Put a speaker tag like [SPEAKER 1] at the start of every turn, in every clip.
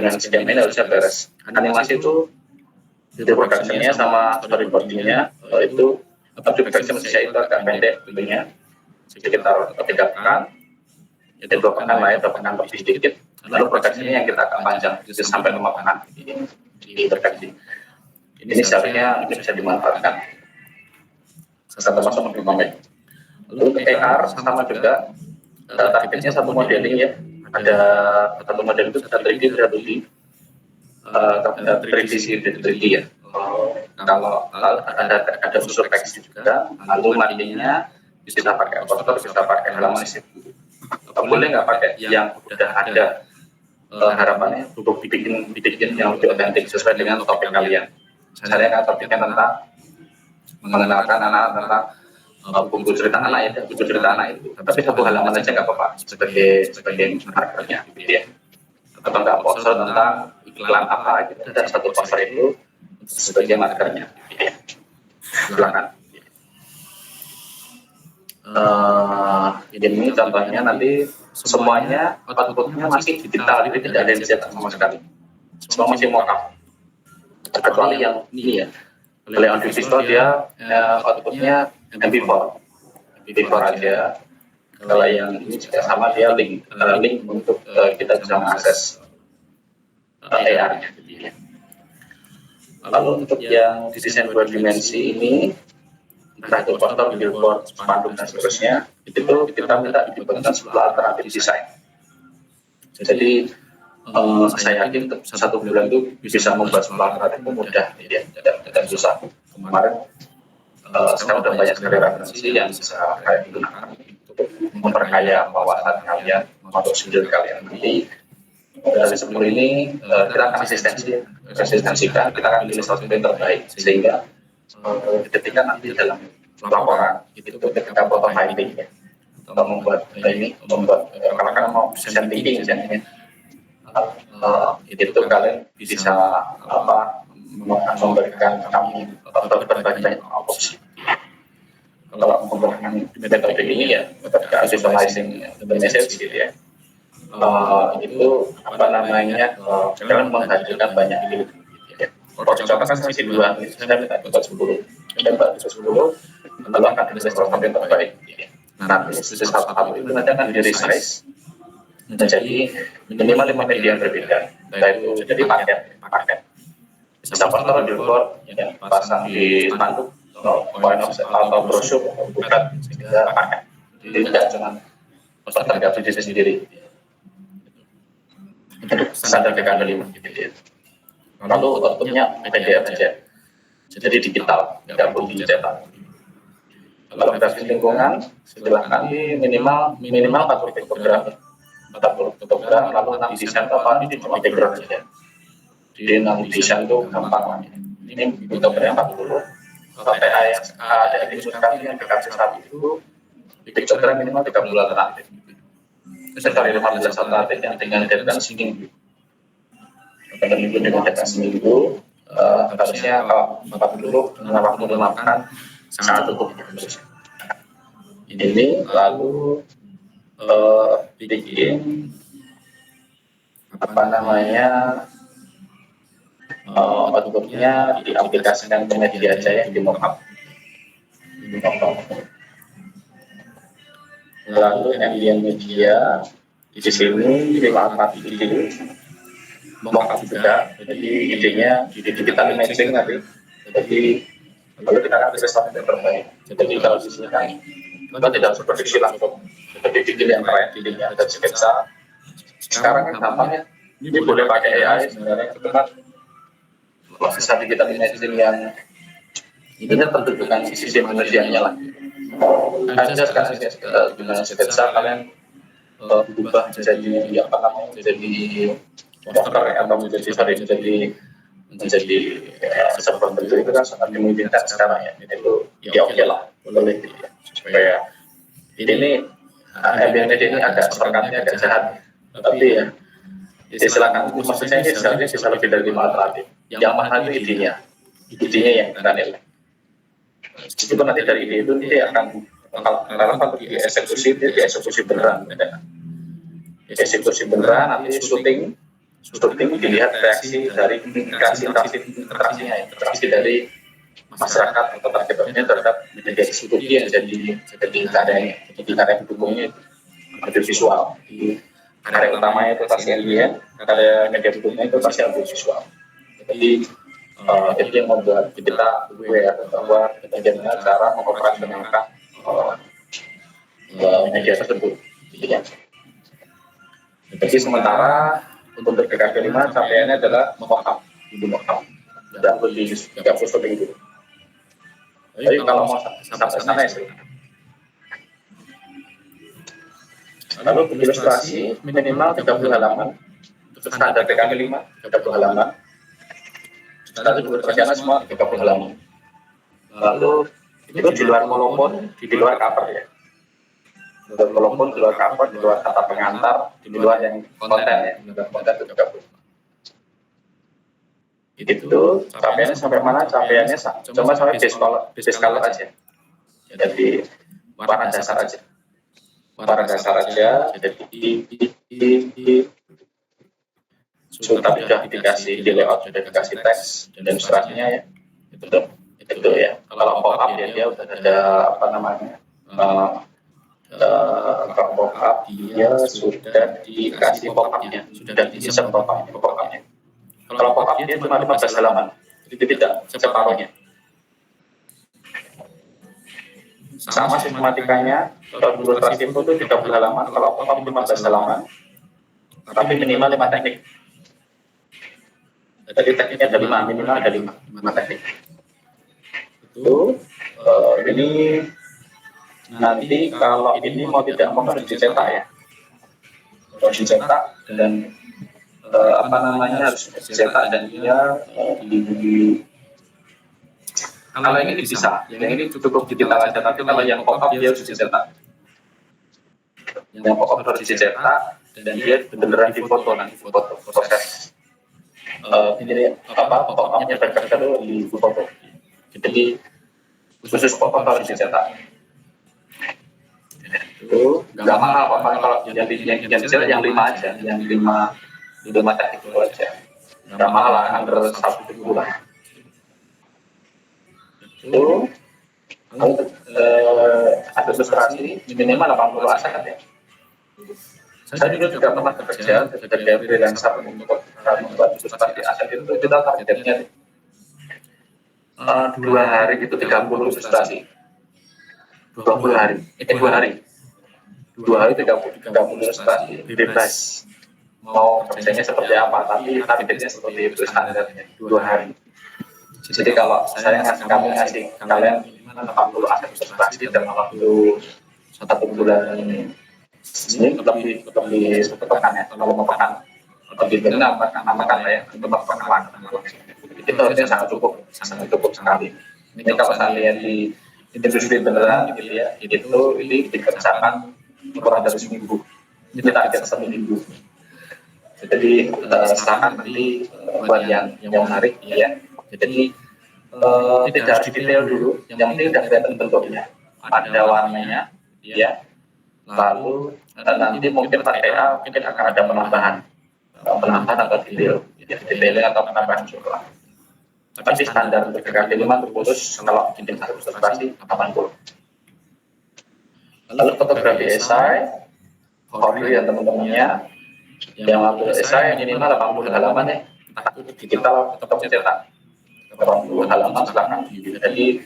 [SPEAKER 1] dengan skema ini harusnya beres. Animasi itu video production-nya sama storyboarding-nya itu production manusia itu agak pendek tentunya, sekitar 3 pekan, jadi 2 pekan lah ya, 2 pekan lebih sedikit. Lalu production-nya yang kita agak panjang, itu sampai 5 pekan di production. Ini seharusnya ini bisa dimanfaatkan termasuk lebih baik. Lalu AR sama juga targetnya satu modeling ya, ada satu model itu bisa 3D, bisa 2D, 3D sih, 3D ya. Kalau ada unsur teks juga, lalu mandinya bisa pakai foto, bisa pakai halaman situ. Boleh nggak pakai yang udah ada, harapannya untuk bikin yang lebih otentik sesuai dengan topik kalian. Misalnya kan topiknya tentang mengenalkan anak tentang buku cerita anak ya, buku cerita anak itu. Tapi satu halaman aja nggak apa-apa sebagai karakternya, gitu ya. Atau nggak poster tentang iklan apa gitu. Dan satu poster itu sebagai markernya, gitu ya. Silakan. Ini contohnya nanti semuanya outputnya masih digital, jadi tidak ada yang dicetak sama sekali. Semua masih mock-up. Kecuali yang ini ya, oleh audiovisual dia outputnya MP4 aja. Kalau yang ini juga sama, dia link untuk kita bisa mengakses AR-nya. Lalu untuk yang desain 2 dimensi ini, entah itu poster, billboard, spanduk dan seterusnya, itu kita minta dibentukkan sebuah alternatif desain. Jadi saya yakin 1 bulan itu bisa membuat sebuah alternatif mudah, ya, dan susah. Kemarin sekarang udah banyak sekali referensi yang bisa kalian gunakan untuk memperkaya wawasan kalian, masuk skill kalian nanti. Dari 10 ini kita akan asistensikan, kita akan pilih 1 yang terbaik, sehingga ketika nanti dalam laporan itu ketika foto finding ya, atau membuat kalau mau desain thinking misalnya, itu kalian bisa memberikan kami atau berbagi opsi. Kalau menggunakan metode ini ya, metode visualizing the message gitu ya, itu kalian menghasilkan banyak ide. Contohnya saya isi 2, saya minta 10, dan 10, lalu akan ditulis satu yang terbaik. Nah, tulis satu itu nanti akan di-resize menjadi minimal 5 media yang berbeda. Yaitu jadi paket. Bisa poster, billboard, yang pasang di spanduk, point of sale atau brosur, bukan sehingga paket. Jadi tidak cuma poster nggak berdiri sendiri. Untuk standar DKN 5 gitu ya. Lalu outputnya PDF aja, jadi digital, nggak perlu dicetak. Kalau grafis lingkungan, silakan minimal 40 piktogram, lalu 6 desain apa ini cuma background saja. Jadi 6 desain itu gampang lah. Ini piktogramnya 40. Sampai ada diusulkan yang dekat satu itu piktogram minimal 30 alternatif. Sekali 15 alternatif yang dengan deadline seminggu. Minggu dengan deadline seminggu, harusnya kalau 40 dengan waktu 5 pekan sangat cukup. Ini lalu bikin outputnya diaplikasikan ke media aja ya, di mockup. Lalu ambient media di sini 54 ide mockup juga. Jadi idenya digital imaging nanti. Jadi kalau kita akan sesuatu yang terbaik. Jadi kalau di sini kan kita tidak harus produksi langsung. Jadi bikin yang keren, idenya ada sketsa. Sekarang kan gampang ya. Ini boleh pakai AI sebenarnya, itu kan proses digital imaging yang itu kan tertentukan sisi manusianya lah. Ada sekarang dengan sketsa kalian berubah menjadi menjadi poster atau menjadi sebuah bentuk, itu kan sangat dimungkinkan sekarang ya. Itu ya oke lah, boleh ya. Supaya ini ini agak shortcutnya agak jahat, tapi ya silakan. Maksudnya ini seharusnya bisa lebih dari 5 alternatif. Yang mahal itu idenya yang kita nilai. Itu nanti dari ide itu nanti akan kalau dieksekusi beneran. Eksekusi beneran nanti syuting Shooting dilihat reaksi dari interaksinya, interaksi dari masyarakat atau targetnya terhadap media diskusi yang jadi karya pendukungnya itu visual. Di karya utamanya itu pasti ambient, karya media pendukungnya itu pasti visual. Jadi yang membuat kita aware bahwa bagaimana cara mengoperasionalkan media tersebut. Jadi sementara untuk PKP 5 capaiannya adalah mock-up, dan di 30 seperti itu. Tapi kalau mau sampai sana ya sih. Lalu ilustrasi minimal 30 halaman. Untuk standar PKP 5 30 halaman. Lalu ilustrasinya semua 30 halaman. Lalu itu di luar kolopon, di luar cover ya. Di luar kolopon, di luar cover, di luar kata pengantar, di luar yang konten ya. Di luar konten itu 30. Itu capaiannya sampai mana? Capaiannya cuma sampai base color aja. Jadi warna dasar aja. Warna dasar aja. Jadi tapi sudah dikasih di layout, sudah dikasih teks dan ilustrasinya ya. Itu ya. Kalau pop up ya dia udah ada apa namanya? Kalau pop up dia sudah dikasih pop upnya, sudah diinsert pop upnya. Kalau pop-up dia cuma 15 halaman, jadi tidak separuhnya. Sama sistematikanya, kalau dulu ilustrasi itu 30 halaman, kalau pop-up 15 halaman, tapi minimal 5 teknik. Jadi tekniknya ada 5, minimal ada 5 teknik. Itu ini nanti kalau ini mau tidak mau harus dicetak ya, harus dicetak dan harus dicetak dan dia kalau ini bisa, yang ini cukup digital aja, tapi kalau yang pop up dia harus dicetak. Yang pop up harus dicetak dan dia beneran difoto nanti foto proses. Jadi pop upnya berkasnya dulu di foto. Jadi khusus pop up harus dicetak. Itu nggak mahal, kalau yang dicetak yang 5 aja, yang 5 teknik itu aja. Nggak mahal lah, under 1 bulan. Itu ada ilustrasi minimal 80 aset ya. Saya juga pernah bekerja dari freelancer untuk membuat ilustrasi aset itu kita targetnya 2 hari itu 30 ilustrasi. 2 hari 30 ilustrasi bebas. Mau kerjanya seperti apa, tapi targetnya seperti itu standarnya 2 hari. Jadi kalau saya ngasih kalian 80 aset ilustrasi dalam waktu 1 bulan ini lebih sepekan ya, kalau mau pekan lebih dari 6 pekan ya, untuk pekan. Itu harusnya sangat cukup sekali. Ini kalau saya lihat di industri beneran gitu ya, ini dikerjakan kurang dari seminggu. Ini target 1 minggu. Jadi silakan nanti buat yang menarik ya. Jadi tidak harus detail dulu, yang penting sudah kelihatan bentuknya, ada warnanya ya. Lalu nanti mungkin TA mungkin akan ada penambahan atau detailnya atau penambahan jumlah. Tapi standar untuk PKP 5 terputus kalau bikin satu ilustrasi 80. Lalu fotografi esai, Horry dan teman-temannya yang ambil esai minimal 80 halaman ya, digital atau cetak 80 halaman silakan. Jadi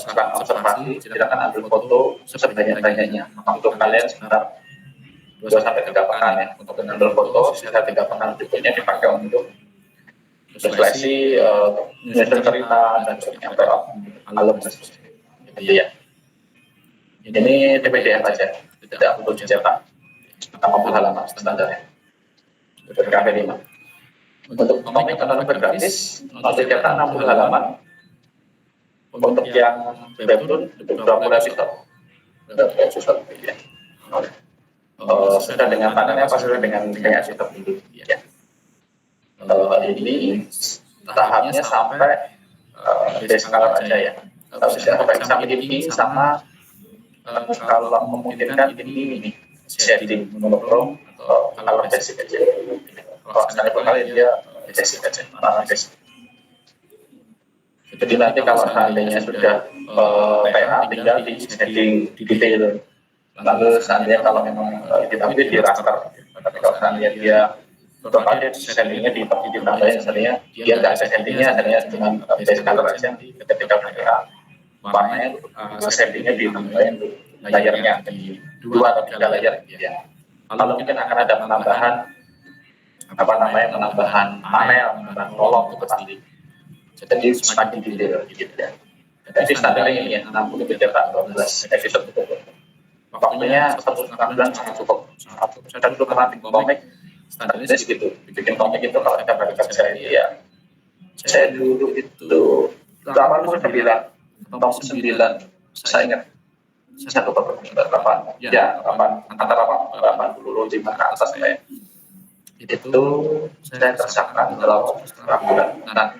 [SPEAKER 1] silakan observasi, silakan ambil foto sebanyak-banyaknya. Untuk kalian sekitar 2-3 pekan ya untuk mengambil foto, sekitar 3 pekan berikutnya dipakai untuk seleksi, menyusun cerita dan sebagainya, alur dan sebagainya. Jadi ya, ini PDF aja, tidak perlu dicetak. 80 halaman standarnya. PKP 5. Untuk komik atau novel gratis, dicetak 60 halaman. Untuk yang webtoon, 20 episode. Ya. Sudah dengan tangannya apa sudah dengan episode dulu? Ya. Ini tahapnya sampai base color aja ya. Sampai ini sama kalau memungkinkan ini shading monokrom atau color basic aja. Kalau misalnya berkali dia basic aja, basic. Jadi nanti kalau seandainya sudah PA tinggal di setting detail. Lalu seandainya kalau memang kita pilih di raster, tapi kalau seandainya dia berkali settingnya ditambahin, seandainya dia nggak ada settingnya, seandainya cuma base color aja, ketika PA warnanya settingnya ditambahin layarnya di 2 atau 3 layar ya. Lalu mungkin akan ada penambahan penambahan panel, penambahan kolom itu pasti. Jadi semakin detail gitu ya. Jadi standarnya ini ya 60 mencetak 12 episode itu. Waktunya 1,5 bulan sangat cukup. Dan dulu pernah bikin komik standarnya segitu. Bikin komik itu kalau ada bagi saya ya. Saya dulu itu 89 atau 9 saya ingat. Saya lupa berapa. Ya, antara 85 ke atas saya. Itu saya kerjakan dalam bulan. Nah,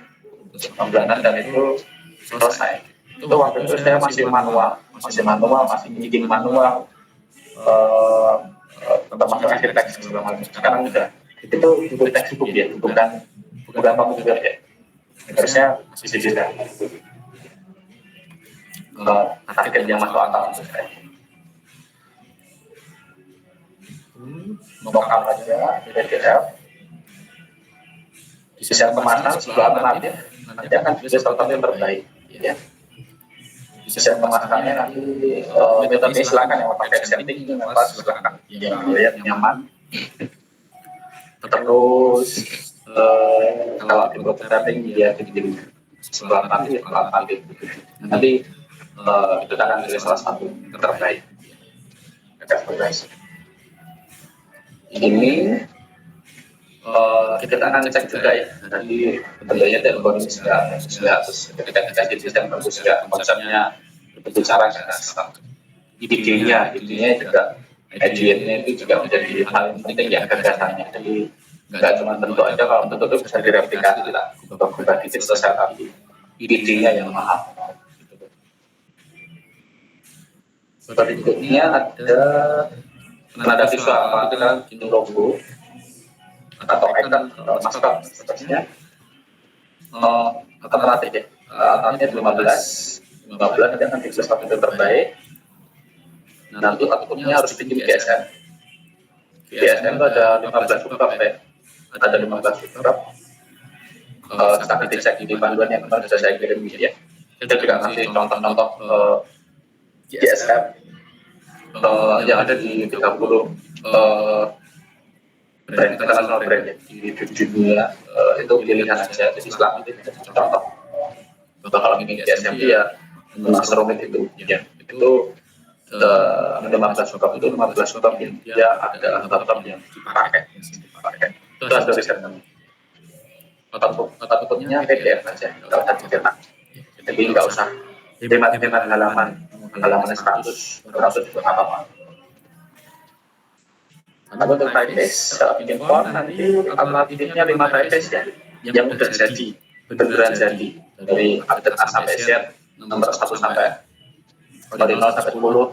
[SPEAKER 1] 6 bulanan dan itu selesai. Itu waktu itu saya masih manual, masih bikin manual, termasuk arsitek segala macam. Sekarang udah itu buku textbook ya, bukan komputer ya. Harusnya masih bisa. Target yang masuk akal untuk saya. Lokal aja, PDF. Desain kemasan sebelah alternatif nanti akan bisa salah yang terbaik ya. Desain kemasannya nanti metode silakan yang pakai setting silakan yang lihat nyaman. Terus kalau di setting dia bikin sebelah alternatif nanti itu akan menjadi salah satu yang terbaik. Ini kita akan ngecek juga ya, nanti tentunya dari kondisi terus ketika kita di sistem bagus juga konsepnya berbicara idenya juga idenya itu juga menjadi hal yang penting ya, gagasannya. Jadi nggak cuma bentuk aja, kalau bentuk itu bisa direplikasi lah, berubah dikit selesai, tapi idenya yang mahal. Berikutnya ada penanda visual, kita bikin logo atau icon maskot sepertinya alternatif ya, alternatif 15 nanti akan bisa satu yang terbaik. Nanti outputnya harus bikin GSM. GSM itu ada 15 huruf ya, ada 15 huruf. Tapi dicek di panduan yang kemarin sudah saya kirim ya. Kita juga nanti contoh-contoh GSM yang ada di 30 brand internasional brand ya di dunia, itu pilihan aja. Jadi selama itu contoh. Kalau ini GSM ya mas rumit itu ya, itu 15 huruf itu 15 huruf yang dia ada huruf yang dipakai. Itu harus riset kami. Outputnya PDF aja, kalau ada cetak. Jadi nggak usah hemat halamannya 100 juga apa-apa. Tapi untuk typeface, kalau bikin font nanti alternatifnya 5 typeface ya, yang udah jadi, beneran jadi, dari update A sampai Z, nomor 1 sampai dari 0 sampai 10,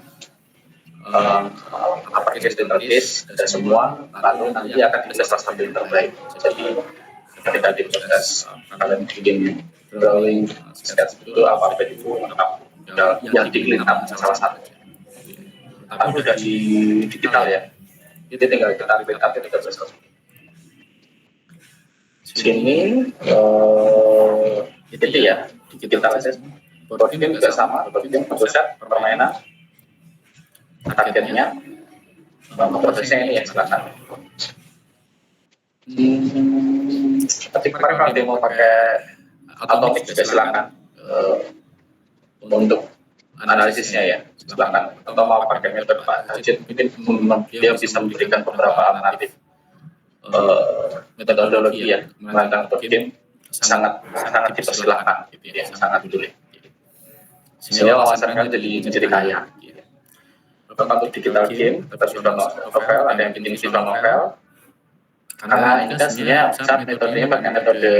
[SPEAKER 1] uppercase dan lowercase ada semua, lalu nanti akan bisa salah satu yang terbaik. Jadi ketika di proses kalian bikin drawing sketch itu apa itu yang diklik salah satu. Tapi udah di digital ya. Jadi tinggal kita backup kita bisa. Sini itu ya digital aja. Board game juga sama, board game konsep permainan targetnya prosesnya ini ya silakan. Tapi kalau dia mau pakai Atomic juga silakan untuk analisisnya ya silakan, atau mau pakai metode Pak Hajit mungkin dia bisa memberikan beberapa alternatif metodologi ya merancang board game sangat dipersilahkan gitu ya, sangat boleh sehingga wawasan kan jadi kaya. Untuk digital game tetap visual novel, ada yang bikin visual novel karena ini kan sebenarnya saat metodenya pakai metode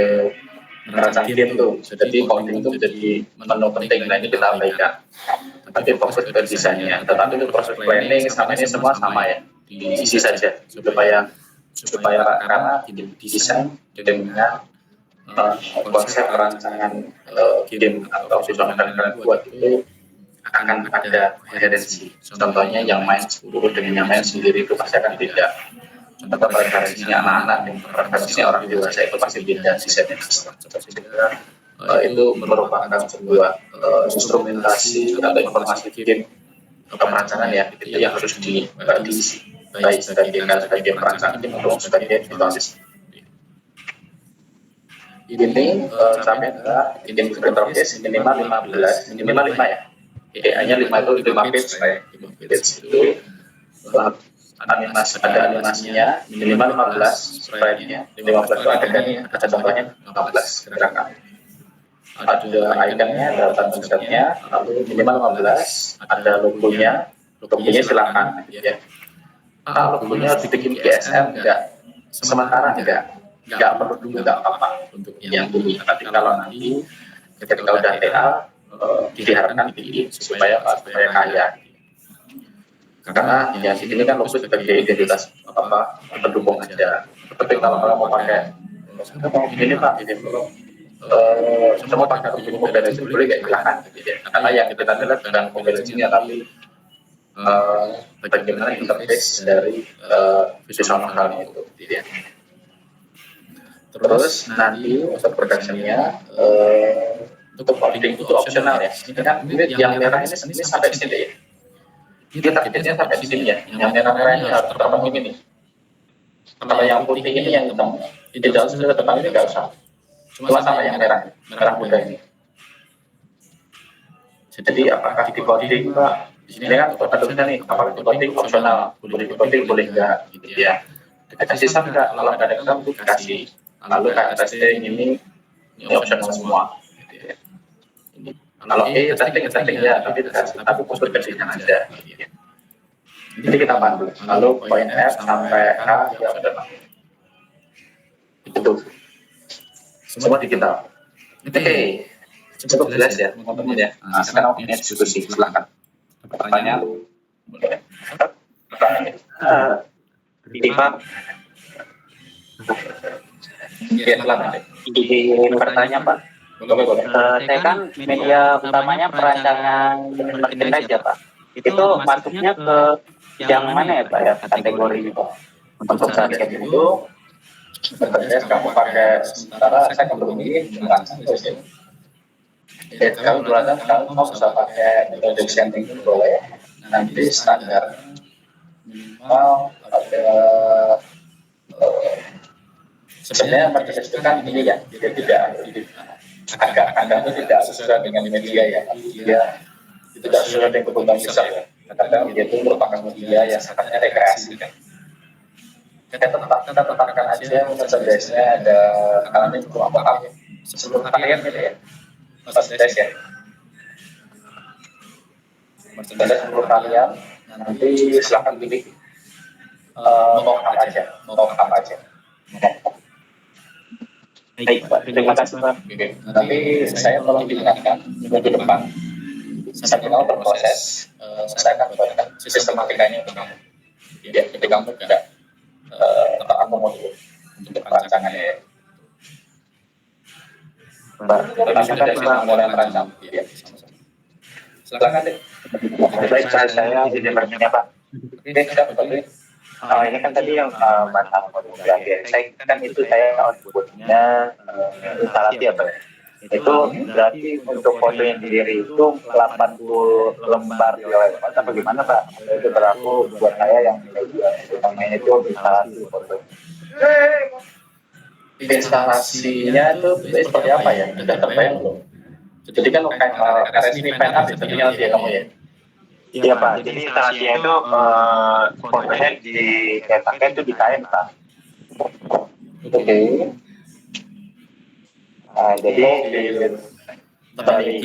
[SPEAKER 1] merancang game tuh, jadi coding itu menjadi menu penting. Nah ini kita abaikan, tapi fokus ke desainnya. Tetapi untuk proses planning sama ini semua sama ya, diisi saja supaya supaya karena didesain dengan konsep rancangan game atau visual yang kalian buat itu akan ada koherensi. Contohnya yang main 10 dengan yang main sendiri itu pasti akan beda. Contoh preferensinya anak-anak dan preferensinya orang dewasa itu pasti beda desainnya. Sehingga itu merupakan sebuah instrumentasi atau informasi game perancangan ya, itu yang harus diisi baik sebagai perancangan game maupun sebagai visualis. Ini sampai game interface minimal 15, minimal 5 ya. PA-nya 5 itu 5 page lah ya. 5 page itu ada animasinya minimal 15 sprite-nya, 15 itu adegannya, ada contohnya 15 gerakan. Ada ikonnya, ada konsepnya, lalu minimal 15, ada logonya silakan ya. Logonya harus bikin GSM enggak, sementara enggak perlu dulu, enggak apa-apa untuk yang bunyi. Tapi kalau nanti ketika udah TA diharapkan bikin supaya kaya. Karena ya ini kan logo sebagai identitas pendukung aja. Tapi kalau mau pakai ini Pak, ini semua pakai Mobile Legends boleh kayak silakan gitu ya. Karena yang kita lihat bukan Mobile Legends-nya tapi bagaimana interface dari visual novelnya itu gitu ya. Terus nanti untuk production-nya untuk coding itu optional ya. Ini kan yang merah ini sampai sini ya. Dia targetnya sampai sini ya. Yang merah-merah ini harus terpenuhi ini. Kalau yang putih ini yang hitam, di dalam sudah depan ini nggak usah. Cuma sampai yang merah muda ini. Jadi apakah di coding Pak? Di sini kan ada nih, apakah di coding opsional, boleh di coding boleh enggak gitu ya. Dikasih sisam enggak? Kalau nggak ada sisam itu dikasih. Lalu kayak testing ini opsional semua. Gitu ya. Kalau testing ya, tapi postur kerjanya ada. Gitu. Jadi kita pandu. Lalu poin F sampai K ya udah. Itu semua digital. Oke, cukup jelas ya teman-teman ya. Nah, sekarang punya diskusi, silakan. Pertanyaan? Ini Pak. Ya, silakan.
[SPEAKER 2] Izin bertanya Pak. Saya kan media utamanya perancangan merchandise ya Pak. Itu masuknya ke yang mana ya Pak ya kategori itu?
[SPEAKER 1] Untuk saat itu sebenarnya kamu pakai sementara saya belum ini merancang sistem. Ya, kalau belajar kamu mau bisa pakai metode scanning itu boleh. Nanti standar minimal ada sebenarnya merchandise itu kan ini ya, dia tidak agak itu tidak sesuai dengan media ya, dia tidak sesuai dengan kebutuhan user ya. Kadang dia itu merupakan media yang sifatnya rekreasi kan. Kita tetapkan aja merchandise-nya ada kalian itu apa sebelum kalian gitu ya, merchandise ya. Merchandise sebelum kalian nanti silakan pilih mau apa aja. Baik Pak, terima kasih Pak. Nanti saya tolong diingatkan minggu depan sampai kamu berproses, saya akan buatkan sistematikanya untuk kamu. Ya, jadi kamu tidak terakomodir untuk perancangannya ya. Mbak, terima kasih mulai merancang. Ya, silakan deh.
[SPEAKER 2] Baik, saya izin bertanya Pak.
[SPEAKER 1] Oke, siap Pak.
[SPEAKER 2] Ini kan tadi yang masalah fotografi. Saya kan itu saya outputnya instalasi ya Pak. Itu berarti untuk fotonya sendiri itu 80 lembar di lewat apa gimana Pak? Itu berlaku buat saya yang utamanya itu instalasi foto.
[SPEAKER 1] Instalasinya itu seperti apa ya? Sudah terbayang belum? Jadi kan kayak resmi pen up itu tinggal dia kamu ya.
[SPEAKER 2] Iya Pak, jadi instalasinya itu fotonya dicetaknya itu di kain Pak.
[SPEAKER 1] Oke.
[SPEAKER 2] Nah, jadi
[SPEAKER 1] tapi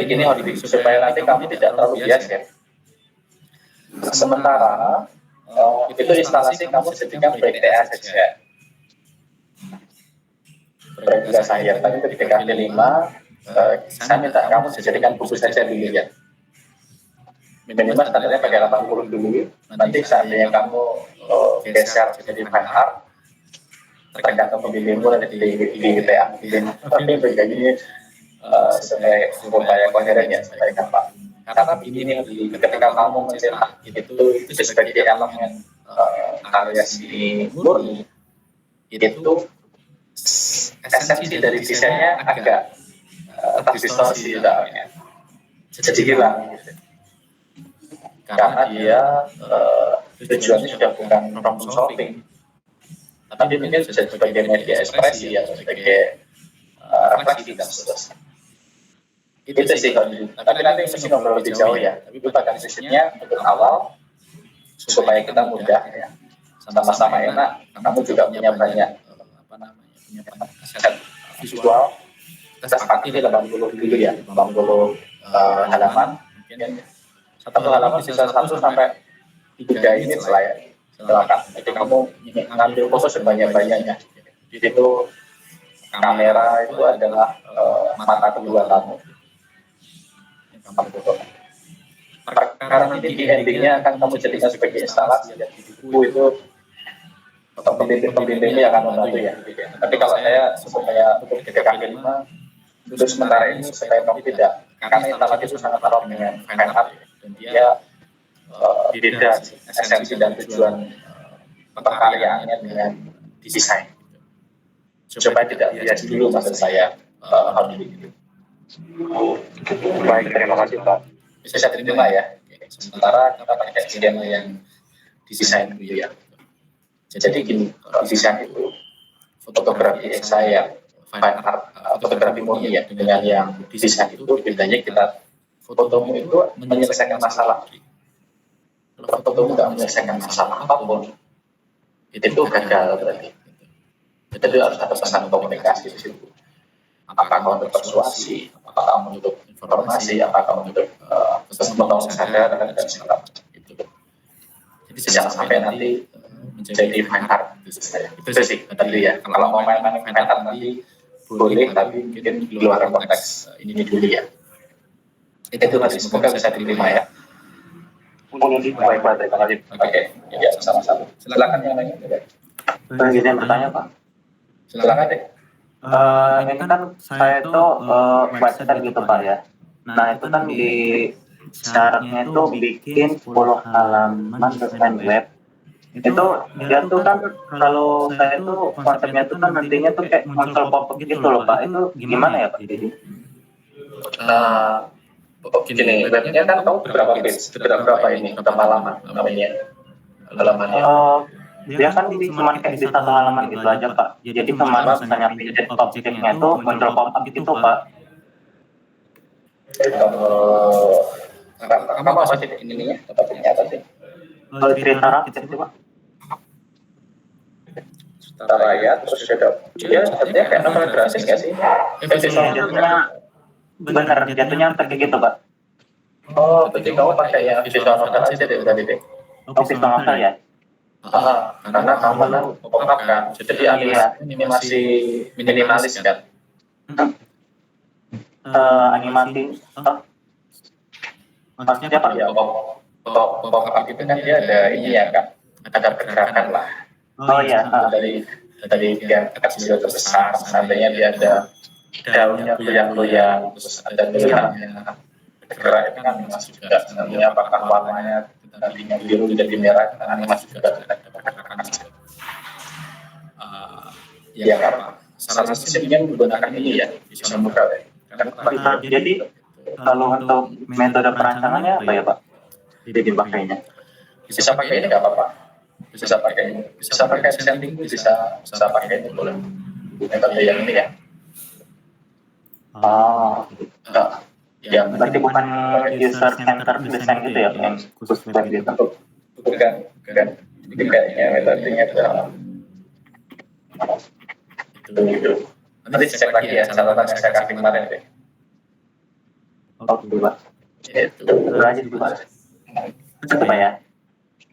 [SPEAKER 1] gini Odi, supaya nanti kamu tidak terlalu bias ya. Sementara itu instalasi kamu jadikan BTA saja. Berbeda saya, tapi ketika P5 saya minta kamu jadikan buku saja dulu ya. minimal standarnya pakai 80 dulu. Nanti seandainya kamu geser jadi fine art, tergantung pembimbingmu nanti di GTA. Tapi begini supaya koheren ya, supaya gampang. Karena begini, ketika kamu mencetak itu sebagai elemen karya si murni, itu esensi dari desainnya agak terdistorsi dalamnya, jadi hilang gitu. Karena dia tujuannya sudah bukan problem solving, tapi dia mungkin bisa sebagai media ekspresi atau sebagai refleksi dan seterusnya. Itu sih kalau tapi nanti mesti ngobrol lebih jauh ya. Tapi bahkan prinsipnya untuk awal supaya kita mudah ya, sama-sama enak. Kamu juga punya banyak aset visual. Kita sepakati di 80 dulu ya, 80 halaman. Mungkin satu halaman bisa 1 sampai 3 ini silakan. Jadi kamu ngambil foto sebanyak-banyaknya. Di situ kamera itu adalah mata kedua kamu. Karena nanti di endingnya akan kamu jadikan sebagai instalasi ya, di buku itu atau pembimbingnya akan membantu ya. Tapi kalau saya supaya untuk 3 kali 5 untuk sementara ini supaya kamu tidak, karena instalasi itu sangat erat dengan fine art dan dia beda esensi dan tujuan perkaryaannya dengan desain. Supaya tidak bias dulu maksud saya hal ini. Baik, terima kasih Pak. Bisa diterima ya. Sementara kita pakai skema yang desain dulu ya. Jadi gini, desain itu fotografi saya fine art, fotografi murni ya, dengan yang desain itu bedanya kita fotomu itu menyelesaikan masalah. Kalau fotomu tidak menyelesaikan masalah apapun, itu gagal berarti. Jadi harus ada pesan komunikasi di situ. Apakah untuk persuasi, apakah untuk informasi, apakah untuk membangun kesadaran dan segala macam itu. Jadi jangan sampai nanti menjadi fine art itu sih tadi ya. Kalau mau main fine art nanti boleh, tapi mungkin di luar konteks ini dulu ya. Itu tadi, semoga bisa diterima ya. Baik Pak, terima kasih. Oke, ya sama-sama. Silakan yang lain.
[SPEAKER 2] Izin bertanya Pak.
[SPEAKER 1] Silakan deh.
[SPEAKER 2] Ini kan saya itu website gitu Pak ya. Nah itu kan di syaratnya itu bikin 10 halaman desain web. Itu dia tuh kan kalau saya itu konsepnya itu kan nantinya tuh kayak muncul pop-up gitu loh Pak. Itu gimana ya Pak? Jadi
[SPEAKER 1] Gini, webnya kan tahu berapa page, berapa ini, berapa halaman namanya halamannya.
[SPEAKER 2] Dia kan cuma kayak di 1 halaman gitu aja Pak. Jadi kemarin misalnya widget objeknya itu muncul pop-up gitu Pak.
[SPEAKER 1] Kamu apa sih ininya? Topiknya apa sih?
[SPEAKER 2] Cerita rakyat itu Pak.
[SPEAKER 1] Cerita rakyat, terus dia sepertinya kayak novel grafis nggak sih?
[SPEAKER 2] Jatuhnya benar, jatuhnya kayak gitu Pak.
[SPEAKER 1] Oh, berarti kamu pakai yang visual novel aja deh berarti deh.
[SPEAKER 2] Visual novel ya.
[SPEAKER 1] Karena kamu kan pop-up kan, jadi animasi minimalis kan.
[SPEAKER 2] Animasi maksudnya Pak?
[SPEAKER 1] Ya, pop-up itu kan dia ada ini ya kan, ada pergerakan lah.
[SPEAKER 2] Oh iya.
[SPEAKER 1] Dari yang kecil ke besar, seandainya dia ada daunnya goyang-goyang, terus ada tulisannya bergerak, itu kan animasi juga. Seandainya apakah warnanya tadinya biru jadi merah, kan animasi juga ada pergerakan juga. Ya apa? Salah satu sistemnya menggunakan ini ya, bisa membuka ya.
[SPEAKER 2] Jadi kalau untuk metode perancangannya apa ya Pak? Jadi pakainya?
[SPEAKER 1] Bisa pakai ini nggak apa-apa. Bisa pakai setting, bisa pakai ini boleh. Metode yang ini ya.
[SPEAKER 2] Yang berarti bukan user center design gitu ya, yang khusus web gitu.
[SPEAKER 1] Bukan. Jadi kayaknya metodenya itu. Nanti cek lagi ya, catatan yang saya kasih kemarin deh.
[SPEAKER 2] Oke Pak.
[SPEAKER 1] Itu.
[SPEAKER 2] Lanjut Pak. Itu Pak ya.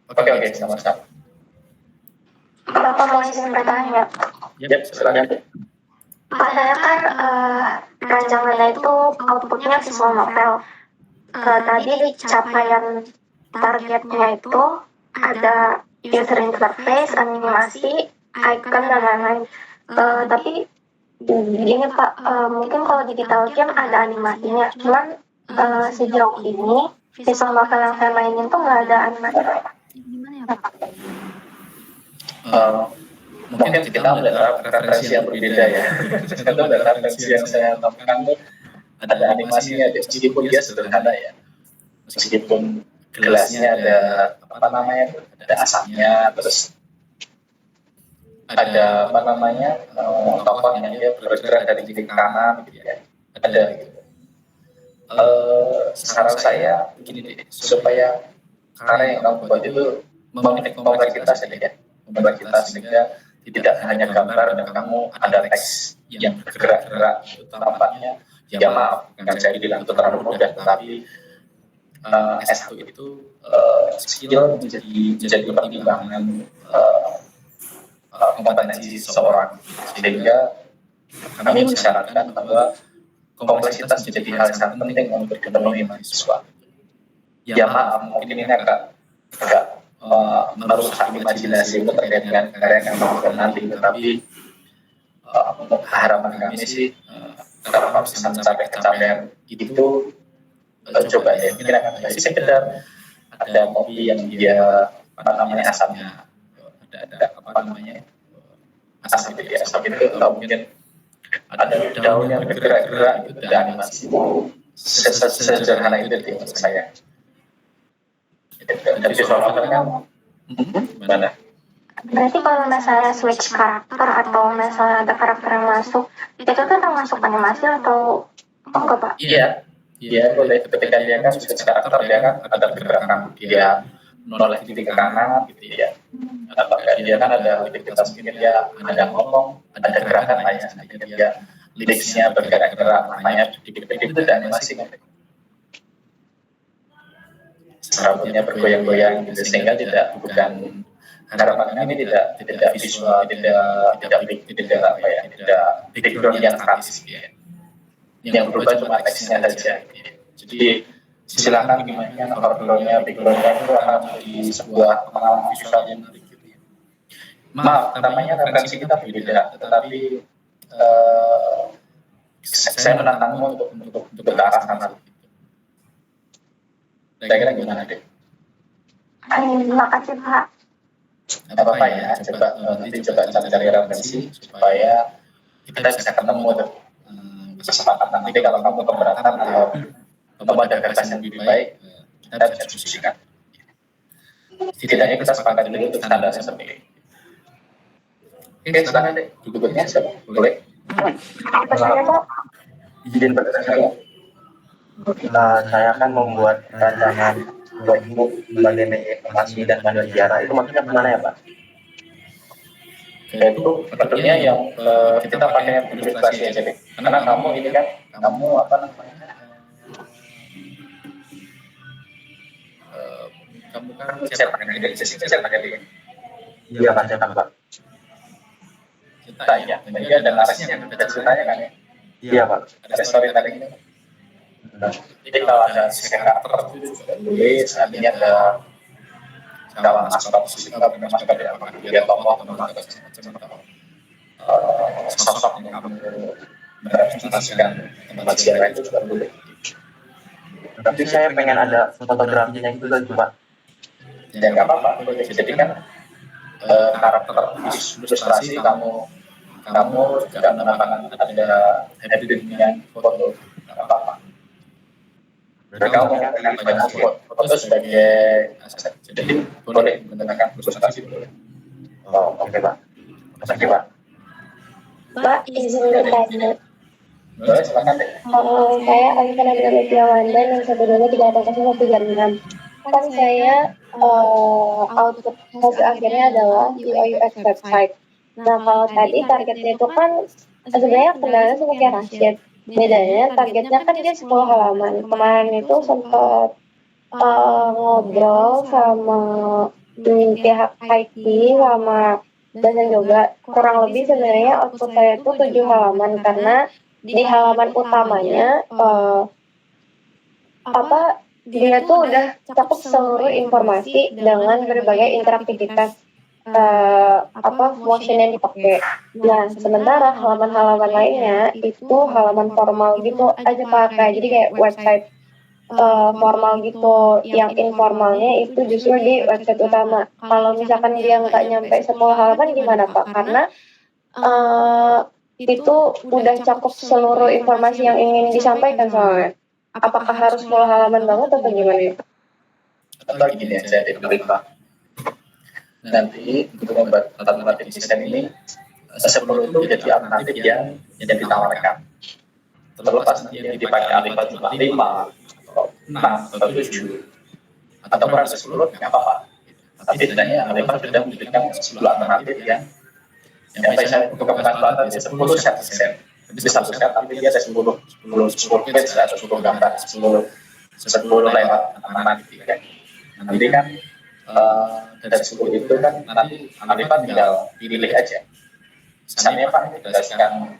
[SPEAKER 1] Oke, sama-sama.
[SPEAKER 3] Bapak mau izin bertanya.
[SPEAKER 1] Ya, silakan.
[SPEAKER 3] Pak, saya kan rancangannya itu outputnya visual novel. tadi di capaian targetnya itu ada user interface, animasi, icon dan lain-lain. Tapi gini Pak, mungkin kalau digital jam ada animasinya, cuman sejauh ini visual novel yang saya mainin tuh nggak ada animasi.
[SPEAKER 4] Gimana ya Pak?
[SPEAKER 1] Mungkin kita melihat referensi yang berbeda ya. Kita melihat referensi yang saya temukan tuh ada animasinya, meskipun dia sederhana ya. Meskipun gelasnya ada apa namanya, ada asapnya, terus ada apa namanya tokoh yang dia bergerak dari kiri ke kanan gitu ya, ada gitu. Saran saya begini deh, supaya karya yang kamu buat itu memiliki kompleksitas ya, kompleksitas sehingga tidak hanya gambar dan kamu ada teks yang bergerak-gerak itu tampaknya. Ya maaf, kan saya bilang itu terlalu mudah, tetapi S1 itu skill menjadi pertimbangan kompetensi seseorang, sehingga kami mensyaratkan bahwa kompleksitas menjadi hal yang sangat penting untuk dipenuhi mahasiswa. Ya maaf, mungkin ini agak merusak imajinasi itu terkait dengan karya yang kamu buat nanti, tetapi harapan kami sih kalau kamu bisa mencapai capaian itu, coba ya, mungkin akan jadi sekedar ada kopi yang dia apa namanya asapnya, ada apa namanya asap itu ya, asap itu atau mungkin ada daun yang bergerak-gerak itu ada animasi. Sederhana itu di menurut saya. Dari visual novel kan gimana?
[SPEAKER 3] Berarti kalau misalnya switch karakter atau misalnya ada karakter yang masuk, itu kan termasuk animasi atau enggak Pak?
[SPEAKER 1] Iya, boleh. Ketika dia kan switch karakter, dia kan ada pergerakan, dia noleh titik ke kanan gitu ya. Dia kan ada aktivitas, mungkin dia ada ngomong, ada gerakan lainnya, dia lirisnya bergerak-gerak, namanya titik-titik itu ada animasi kan. Rambutnya bergoyang-goyang gitu, sehingga bukan harapan ini tidak visual, tidak apa ya, tidak background yang statis ya. Yang berubah cuma teksnya saja. Jadi silakan dimainkan backgroundnya itu akan menjadi sebuah pengalaman visual yang menarik gitu ya. Maaf, namanya referensi kita berbeda, tetapi saya menantangmu untuk ke arah sana. Saya kira gimana deh?
[SPEAKER 3] Terima kasih Pak.
[SPEAKER 1] Apa ya, nanti coba cari referensi supaya kita bisa ketemu tuh kesempatan nanti kalau kamu keberatan atau kamu ada gagasan yang lebih baik, kita bisa diskusikan. Setidaknya kita sepakat dulu untuk standarnya seperti ini. Oke, silakan deh. Berikutnya siapa? Boleh?
[SPEAKER 3] Saya Pak.
[SPEAKER 1] Izin bertanya.
[SPEAKER 2] Saya akan membuat rancangan workbook mengenai informasi dan manual sejarah. Itu maksudnya kemana ya Pak?
[SPEAKER 1] Itu bentuknya yang kita pakai ilustrasi aja deh. Karena kamu ini kan, kamu apa namanya? Kamu kan cetak kan dari sisi cetak ini.
[SPEAKER 2] Iya Pak, cetak Pak.
[SPEAKER 1] Cetak ya. Jadi ada narasinya, ada ceritanya kan ya.
[SPEAKER 2] Iya Pak.
[SPEAKER 1] Ada storytelling-nya. Jadi kalau ada sisi karakter tulis, artinya ada dalam aspek fisik atau aspek apa dia tokoh atau macam sosok yang kamu merepresentasikan tempat sejarah itu juga boleh.
[SPEAKER 2] Tapi saya pengen ada fotografinya juga Pak.
[SPEAKER 1] Ya nggak apa-apa. Jadi kan karakter ilustrasi kamu juga menambahkan ada editingnya foto, nggak apa-apa. Kamu banyak foto sebagai aset, jadi boleh menggunakan ilustrasi boleh.
[SPEAKER 2] Oh, oke Pak. Terima kasih Pak.
[SPEAKER 3] Pak, izin bertanya.
[SPEAKER 1] Boleh, silakan deh.
[SPEAKER 3] Saya Alifah Nabila Mutiawanda yang sebelumnya 38136. Kan saya output hasil akhirnya adalah UI UX website. Nah, kalau tadi targetnya itu kan sebenarnya kendalanya sama kayak Rashid. Bedanya targetnya kan dia 10 halaman. Kemarin itu sempat ngobrol sama pihak IT sama dosen juga. Kurang lebih sebenarnya output saya itu 7 halaman karena di halaman utamanya dia tuh udah cakup seluruh informasi dengan berbagai interaktivitas motion yang dipakai. Nah, sementara halaman-halaman lainnya itu halaman formal gitu aja pakai. Jadi kayak website formal gitu. Yang informalnya itu justru di website utama. Kalau misalkan dia nggak nyampe 10 halaman gimana Pak? Karena itu udah cakup seluruh informasi yang ingin disampaikan soalnya. Apakah harus 10 halaman banget atau gimana ya?
[SPEAKER 1] Atau gini aja deh, Pak. Nanti untuk membuat alternatif desain ini 10 itu jadi alternatif yang ditawarkan. Terlepas nanti yang dipakai Alifat cuma 5 atau 6 atau 7 atau kurang 10 nggak apa-apa. Tapi setidaknya Alifat sudah memberikan 10 alternatif yang saya untuk kebutuhan pelatihan 10 set. Jadi satu set tapi dia ada 10 page atau 10 gambar, 10 lewat alternatif kan. Nanti kan dari 10 itu kan nanti Alifat tinggal pilih aja. Misalnya Pak berdasarkan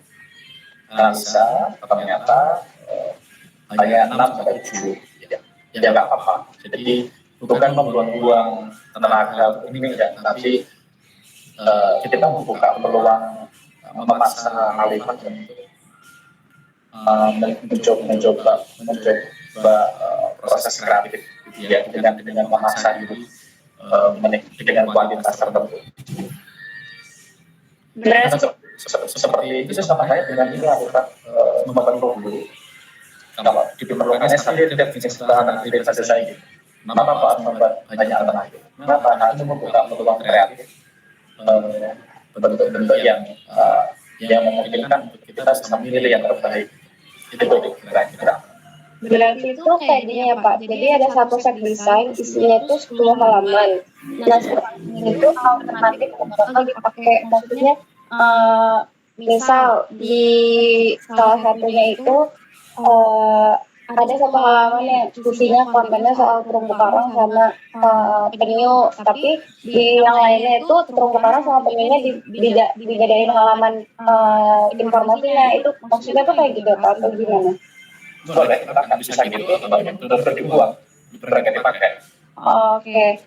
[SPEAKER 1] analisa ternyata hanya 6 sampai 7 ya nggak apa-apa. Jadi bukan membuang-buang tenaga ini enggak, tapi kita membuka peluang memaksa Alifat untuk mencoba proses kreatif ya dengan memaksa diri dengan kualitas tertentu.
[SPEAKER 3] Berarti
[SPEAKER 1] Seperti itu sama kayak dengan ini Alifat membentuk dulu. Kalau diperlukan SKD tidak bisa sederhana tidak saja saya gitu. Kenapa Pak membuat banyak alternatif? Kenapa? Nah itu membuka peluang kreatif bentuk-bentuk yang memungkinkan kita bisa memilih yang terbaik. Itu kira-kira.
[SPEAKER 3] berarti itu kayak gini ya Pak. Jadi ada satu set desain isinya itu 10 halaman. Nah, itu alternatif bakal dipakai. Maksudnya misal di salah satunya itu ada satu halaman yang isinya kontennya soal terumbu karang sama penyu, tapi di yang lainnya itu terumbu karang sama penyunya dibedain halaman informasinya. Itu maksudnya tuh kayak gitu Pak atau gimana?
[SPEAKER 1] Boleh, akan bisa gitu atau benar-benar dibuang, mereka dipakai.
[SPEAKER 3] Oke,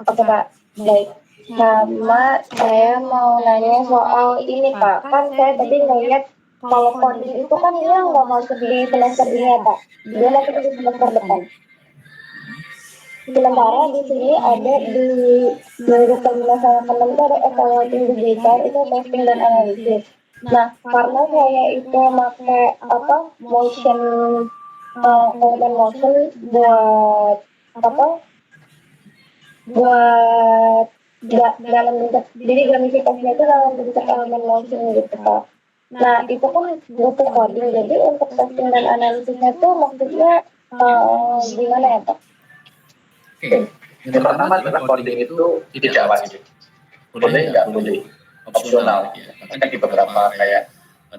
[SPEAKER 3] Pak. Baik. Sama saya mau nanya soal ini Pak. Kan saya tadi ngeliat kalau coding itu kan dia nggak masuk di semester ini ya Pak. Dia masuk di semester depan. Sementara di sini ada di minggu ke-5 sama ke-6 itu ada evaluating digital, itu testing dan analisis. Nah, karena saya itu pakai motion elemen motion buat buat dalam bentuk, jadi gamifikasinya itu dalam bentuk elemen motion gitu Pak. Nah itu kan butuh coding, jadi untuk testing dan analisisnya tuh maksudnya gimana ya Pak?
[SPEAKER 1] Yang pertama adalah coding itu tidak wajib, boleh nggak boleh, opsional. Bahkan di beberapa kayak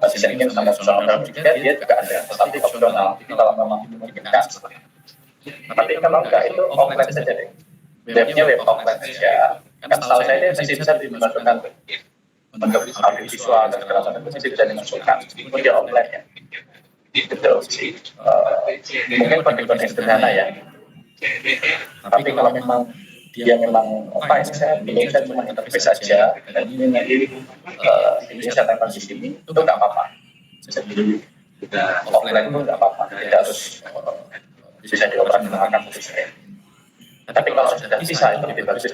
[SPEAKER 1] desain game sama opsional juga dia juga ada, tetapi opsional. Jadi kalau memang dimungkinkan seperti itu. Tapi kalau enggak itu offline saja deh. Webnya web offline saja. Kan setahu saya dia masih bisa dimasukkan bentuk audio visual dan segala macam itu masih bisa dimasukkan. Dia offline ya. Gitu sih. Mungkin konten sederhana ya. Tapi kalau memang dia memang ini saya cuma interface saja dan ini saya tempel di sini itu nggak apa-apa. Jadi offline itu nggak apa-apa. Tidak harus bisa dioperasionalkan khususnya. Tapi kalau sudah bisa itu lebih bagus.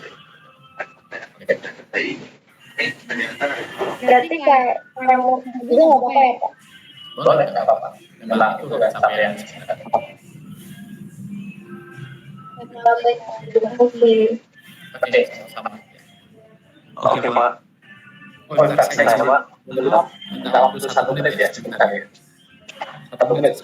[SPEAKER 3] Berarti kayak framework juga nggak apa-apa ya Pak?
[SPEAKER 1] Boleh, nggak apa-apa. Memang itu kan capaian.
[SPEAKER 3] Baik, terima kasih.
[SPEAKER 1] Oke, sama.
[SPEAKER 2] Oke Pak.
[SPEAKER 1] Oh, saya Pak. Minta waktu 1 menit ya, sebentar ya. 1 menit.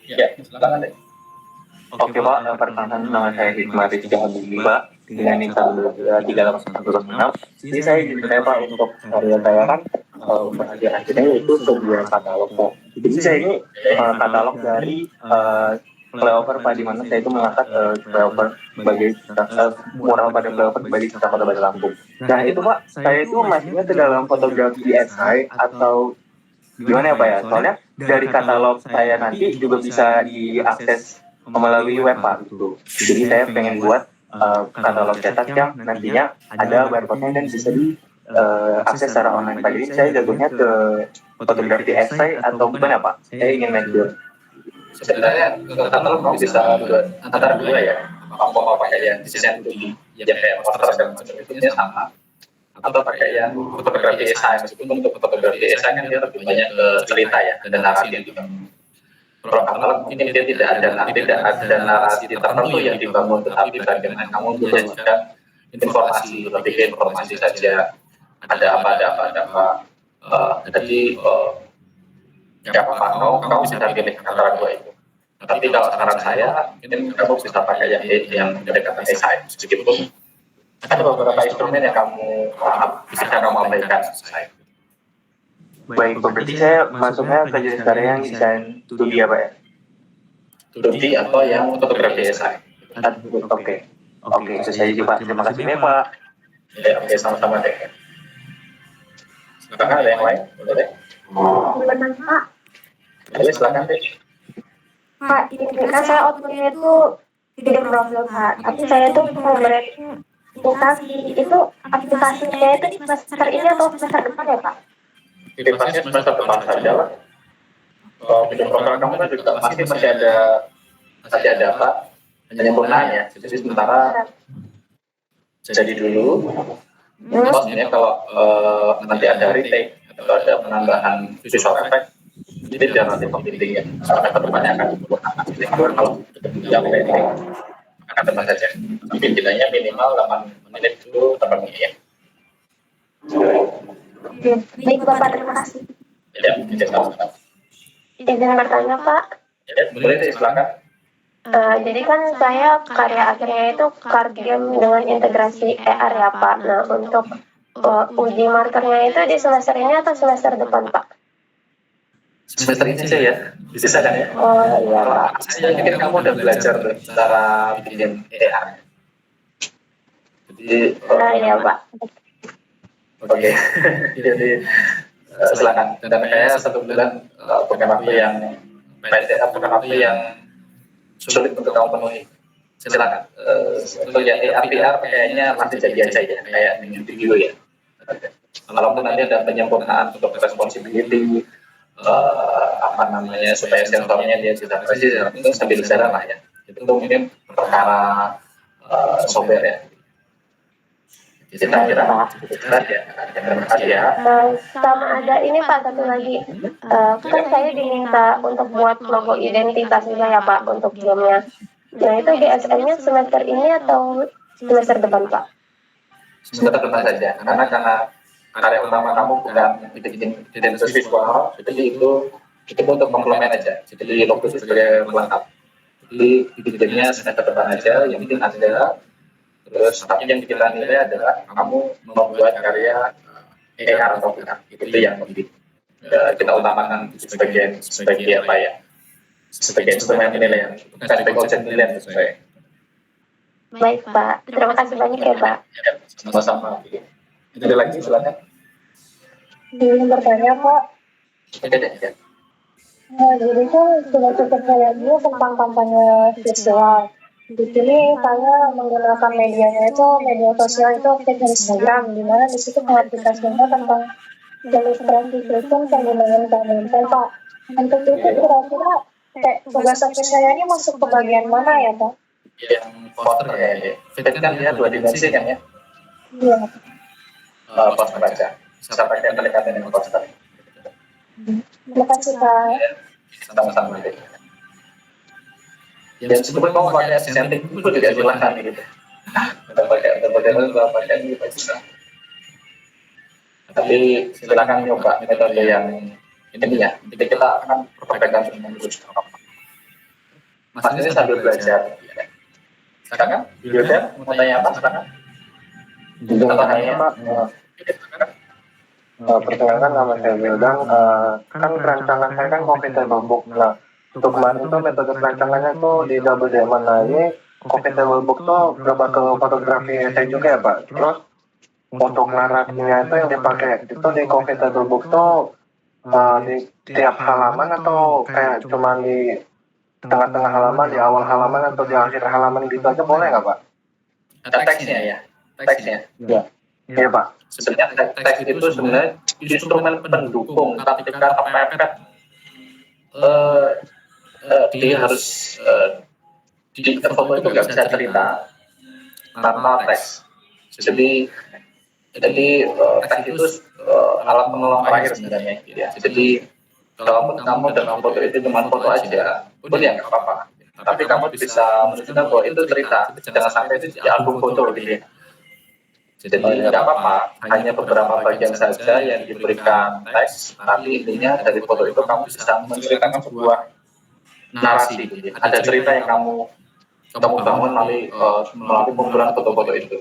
[SPEAKER 1] Ya, silakan deh.
[SPEAKER 2] Oke Pak, perkenalkan nama saya Hikmah Rizky Habibie Pak, dengan nik 13816. Jadi saya izin saya Pak untuk karya saya kan untuk akhir-akhirnya itu sebuah katalog Pak. Jadi saya ini katalog dari flyover Pak, di mana saya itu mengangkat flyover sebagai mural pada flyover sebagai cerita kota Bandar Lampung. Nah itu Pak, saya itu masuknya ke dalam fotografi esai atau gimana ya Pak ya? Soalnya dari katalog saya nanti juga bisa diakses melalui web Pak gitu. Jadi saya pengen buat katalog cetak yang nantinya ada barcode-nya dan bisa diakses secara online Pak. Jadi saya jatuhnya ke fotografi esai atau gimana Pak? Saya ingin make
[SPEAKER 1] Sebenarnya katalog kamu bisa antara dua ya. Kamu mau pakai yang desain 2D, yang kayak poster segala macam itu sama. Atau pakai yang fotografi esai, meskipun untuk fotografi esai kan dia lebih banyak ke cerita ya, dan narasi gitu. Kalau katalog mungkin dia tidak ada narasi tertentu yang dibangun, tetapi bagaimana kamu menyajikan informasi, lebih ke informasi saja, ada apa. Jadi ya apa, kamu bisa pilih antara dua itu. Tapi kalau saran saya, mungkin kamu bisa pakai yang pendekatan esai, meskipun ada beberapa instrumen yang kamu bisa kamu abaikan.
[SPEAKER 2] Baik, berarti saya masuknya ke jenis karya yang desain 2D apa ya?
[SPEAKER 1] 2D atau yang fotografi esai.
[SPEAKER 2] Oke, itu saja Pak. Terima kasih banyak Pak.
[SPEAKER 1] Ya, oke, sama-sama deh. Silakan ada yang lain? Boleh?
[SPEAKER 3] Benar Pak.
[SPEAKER 1] Boleh, silakan deh.
[SPEAKER 3] Pak, ini kan saya outputnya itu tidak profil Pak, tapi saya tuh aplikasi itu aplikasinya itu di semester ini atau semester depan ya Pak?
[SPEAKER 1] Aktivitasnya semester depan saja lah. Video program kamu kan juga masih ada apa? Penyempurnaan ya. Jadi sementara jadi dulu. Maksudnya kalau nanti ada retake atau ada penambahan visual effect, jadi dia nanti pembimbingnya sampai ke depannya akan diperlukan. Jadi kalau yang retake akan teman saja. Tapi pilihannya minimal 8 menit dulu terpenuhi ya.
[SPEAKER 3] Baik Bapak, terima kasih.
[SPEAKER 1] Ya, tidak sama-sama.
[SPEAKER 3] Izin bertanya Pak.
[SPEAKER 1] Ya, boleh deh, silakan.
[SPEAKER 3] Jadi kan saya karya akhirnya itu card game dengan integrasi AR ya Pak. Nah untuk uji markernya itu di semester ini atau semester depan Pak?
[SPEAKER 1] Semester ini aja ya, bisa kan ya?
[SPEAKER 3] Oh iya Pak.
[SPEAKER 1] Saya pikir kamu udah belajar cara bikin AR. Jadi,
[SPEAKER 3] Iya Pak.
[SPEAKER 1] Oke. Jadi silakan. Dan kayaknya 1 bulan bukan waktu yang pendek, bukan waktu yang sulit untuk kamu penuhi. Silakan. Untuk yang AR/VR kayaknya masih jadi aja ya, kayak dengan video ya. Walaupun nanti ada penyempurnaan untuk responsibility, supaya sensornya dia tidak presis, itu sambil jalan lah ya. Itu mungkin perkara software ya. Kita kira terima kasih ya.
[SPEAKER 3] Sama ada ini Pak, satu lagi. Kan saya diminta untuk buat logo identitasnya ya Pak untuk gamenya. Nah itu GSM-nya semester ini atau semester depan Pak?
[SPEAKER 1] Semester depan saja, karena karya utama kamu bukan bikin identitas visual, jadi itu untuk komplement aja. Jadi logo sebagai pelengkap. Jadi bikinnya semester depan aja, yang penting ada. Terus tapi yang kita nilai adalah kamu membuat karya AR atau VR, itu yang penting. Kita utamakan sebagai apa ya? Sebagai instrumen penilaian, bukan sebagai objek penilaian sesuai.
[SPEAKER 3] Baik Pak, terima kasih banyak ya Pak.
[SPEAKER 1] Ya, sama-sama. Ada lagi, silakan.
[SPEAKER 3] Ingin bertanya Pak.
[SPEAKER 1] Oke deh, ya.
[SPEAKER 3] Jadi kan sudah cukup saya dulu tentang kampanye visual. Di sini saya menggunakan medianya itu media sosial itu Instagram, di mana di situ pengaplikasiannya tentang jalur transition penggunaan kementerian Pak. Untuk itu kira-kira tugas saya ini masuk ke bagian mana ya Pak?
[SPEAKER 1] Yang poster ya. Fit kan dia 2 dimensi kan ya?
[SPEAKER 3] Iya.
[SPEAKER 1] Poster aja. Bisa pakai pendekatan dengan poster.
[SPEAKER 3] Terima kasih Pak.
[SPEAKER 1] Sama-sama deh. Dan sebelum kamu pakai sentik itu juga silahkan gitu. Kita pakai ini bisa. Tapi silakan nyoba metode yang ini ya. Jadi kita akan perbaikan dengan lurus. Mas ini sambil belajar. Silakan, Yuda, mau tanya apa? Silakan.
[SPEAKER 2] Atau hanya Pak, perkenalkan nama saya Wildan. Kan perancangan saya kan Coffee Table Book. Nah, untuk kemarin itu metode perancangannya tuh di Double Diamond. Nah, ini Coffee Table Book tuh berubah ke fotografi saya juga ya Pak. Terus untuk narasinya itu yang dipakai itu di Coffee Table Book tuh di tiap halaman atau kayak cuma di tengah-tengah halaman, di awal halaman atau di akhir halaman gitu aja boleh nggak Pak?
[SPEAKER 1] Teksnya ya, teksnya.
[SPEAKER 2] Ya. Iya Pak.
[SPEAKER 1] Sebenarnya teks itu sebenarnya instrumen pendukung ketika kepepet dia harus di foto itu nggak bisa cerita tanpa teks. Jadi teks itu alat penolong terakhir sebenarnya. Ya. Jadi kalaupun kamu dalam foto itu cuma foto aja, pun ya nggak apa-apa. Tapi kamu bisa menunjukkan bahwa itu cerita, jangan sampai itu di album foto gitu ya. Jadi nggak apa-apa, hanya beberapa bagian saja yang diberikan teks, tapi intinya dari foto itu kamu bisa menceritakan sebuah narasi. Gitu. Ada cerita yang kamu bangun melalui kumpulan foto-foto itu.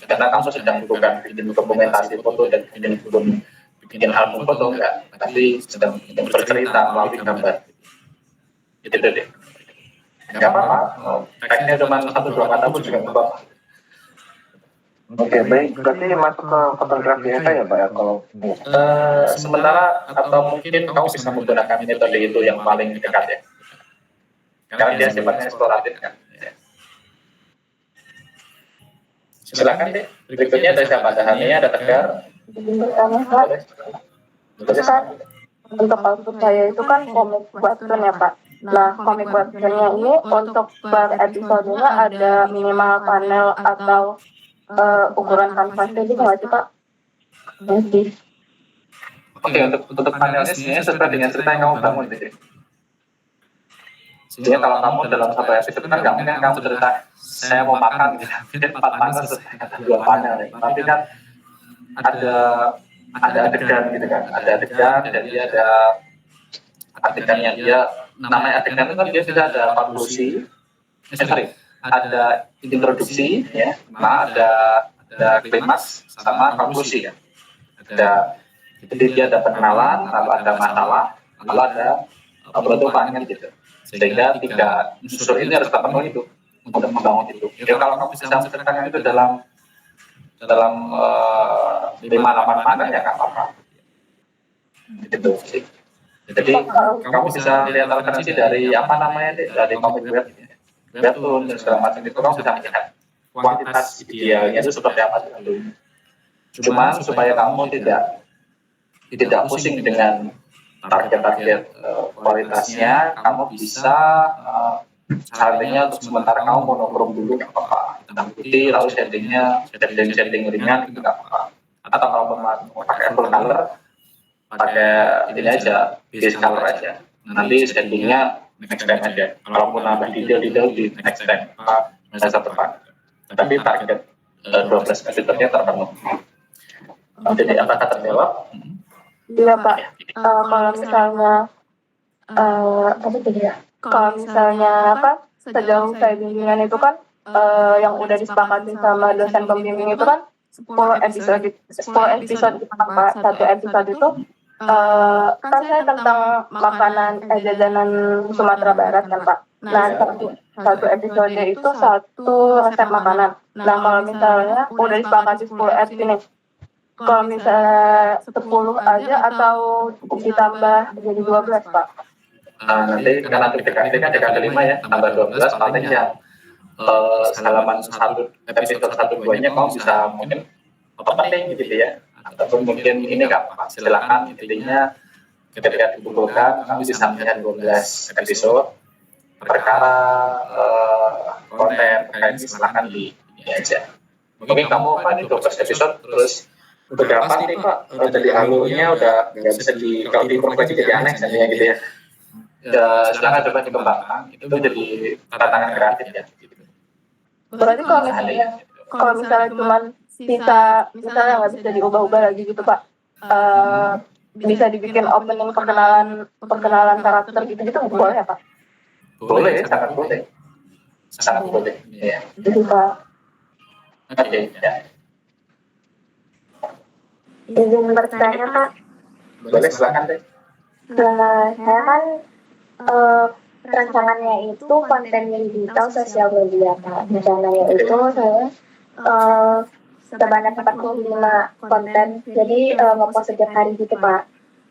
[SPEAKER 1] Karena kamu sedang bukan bikin dokumentasi foto dan bikin album foto enggak, tapi sedang bercerita melalui gambar. Itu deh. Nggak apa-apa, teksnya cuma 1-2 kata pun juga nggak apa-apa.
[SPEAKER 2] Oke, baik. Berarti masuk ke fotografi ya Pak ya kalau
[SPEAKER 1] sementara atau mungkin kamu bisa menggunakan metode itu yang paling dekat ya. Karena dia sifatnya eksploratif kan. Silakan deh. Berikutnya ada siapa? Ada Hania, ada Tegar.
[SPEAKER 3] Terus kan untuk output saya itu kan komik webtoon ya Pak. Nah, komik webtoonnya ini untuk per episodenya ada minimal panel atau ukuran kanvasnya gitu nggak sih Pak?
[SPEAKER 1] Oke, untuk panelnya sebenarnya sesuai dengan cerita yang kamu bangun gitu. Jadi kalau kamu dalam satu episode kan nggak mungkin kamu cerita saya mau makan gitu, jadi 4 panel atau 2 panel, tapi kan ada adegan gitu kan, ada adegan dan dia ada adegannya dia namanya adegan itu kan dia sudah ada konklusi, ada introduksi ya, nah ada klimaks sama konklusi ya. Jadi dia ada pengenalan, lalu ada masalah, lalu ada penutupan kan gitu. Sehingga 3 unsur ini harus terpenuhi itu untuk membangun itu. Ya kalau kamu bisa menceritakan itu dalam 5-8 panel ya nggak apa-apa. Gitu sih. Jadi kamu bisa lihat referensi dari apa namanya dari komik webtoon dan segala macam itu kamu bisa melihat kuantitas idealnya itu seperti apa dulu. Cuman supaya kamu tidak pusing dengan target-target kualitasnya, kamu bisa seharusnya untuk sementara kamu monokrom dulu nggak apa-apa, hitam putih lalu setting ringan itu nggak apa-apa. Atau kalau mau pakai full color, pakai ini aja base color aja, nanti settingnya next time aja. Kalau mau nambah detail di next time masa depan. Tapi target 12 editornya terpenuhi. Jadi apakah terjawab?
[SPEAKER 3] Iya Pak. Kalau misalnya kalau misalnya sejauh saya bimbingan itu kan yang udah disepakati sama dosen pembimbing itu kan 10 episode Pak. Satu episode itu kan saya tentang makanan jajanan Sumatera Barat kan Pak. Nah, satu episode itu satu resep makanan. Nah, kalau misalnya udah disepakati 10 episode ini, kalau misalnya 10 aja atau ditambah jadi 12 Pak?
[SPEAKER 1] Nanti karena dekade kan dekade 5 ya, tambah 12 paling ya halaman 1 episode 1-2-nya kamu bisa mungkin opening gitu ya, ataupun mungkin ini nggak apa-apa, silakan. Intinya ketika dikumpulkan kamu bisa melihat 12 episode perkara konten terkait silakan di ini aja. Mungkin kamu ini 12 episode terus udah berapa nih Pak? Jadi alurnya udah nggak bisa kalau diimprove jadi aneh misalnya gitu ya. Ya silakan coba dikembangkan. Itu jadi tantangan kreatif ya.
[SPEAKER 3] Berarti kalau misalnya cuman misalnya nggak bisa diubah-ubah lagi gitu Pak, bisa dibikin opening perkenalan karakter gitu boleh ya Pak?
[SPEAKER 1] Boleh, sangat boleh. Sangat boleh. Ya.
[SPEAKER 3] Itu Pak.
[SPEAKER 1] Oke, ya.
[SPEAKER 3] Izin bertanya Pak.
[SPEAKER 1] Boleh, silakan deh.
[SPEAKER 3] Saya kan rancangannya itu konten digital sosial media Pak. Rencananya itu saya sebanyak 45 konten, jadi ngepost setiap hari gitu Pak.